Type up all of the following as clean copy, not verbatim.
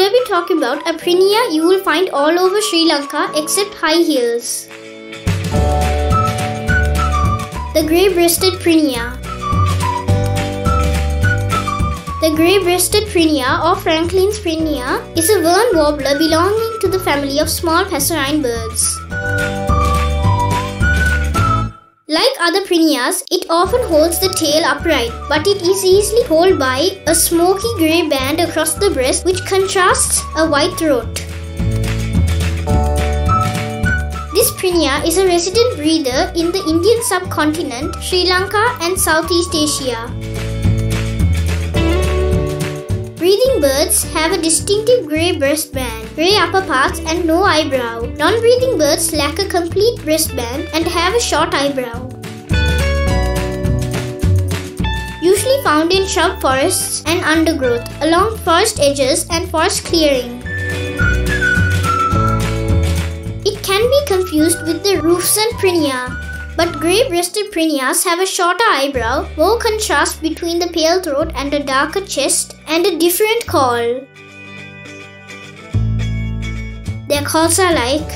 here we talk about a Priniya you will find all over Sri Lanka except high hills. The grey-breasted Prinia. The grey-breasted Prinia or Franklin's Prinia is a vern warbler belonging to the family of small passerine birds. Like other Priniyas, it often holds the tail upright, but it is easily told by a smoky grey band across the breast which contrasts a white throat. This Priniya is a resident breeder in the Indian subcontinent, Sri Lanka and Southeast Asia. Breeding birds have a distinctive grey breastband, grey upper parts and no eyebrow. Non-breeding birds lack a complete breastband and have a short eyebrow. Usually found in shrub forests and undergrowth, along forest edges and forest clearing. It can be confused with the Hodgson Prinia. But grey-breasted Priniyas have a shorter eyebrow, more contrast between the pale throat and a darker chest, and a different call. Their calls are like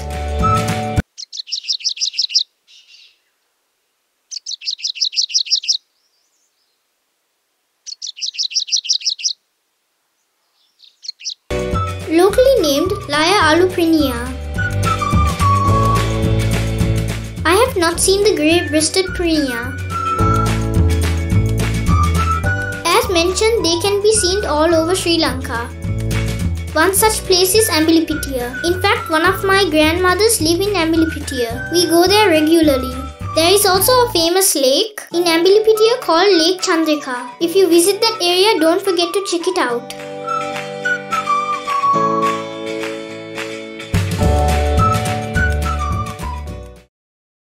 locally named Laya Prinia. I have not seen the grey-breasted Prinia. As mentioned, they can be seen all over Sri Lanka. One such place is Ambilipitia. In fact, one of my grandmothers live in Ambilipitia. We go there regularly. There is also a famous lake in Ambilipitia called Lake Chandrika. If you visit that area, don't forget to check it out.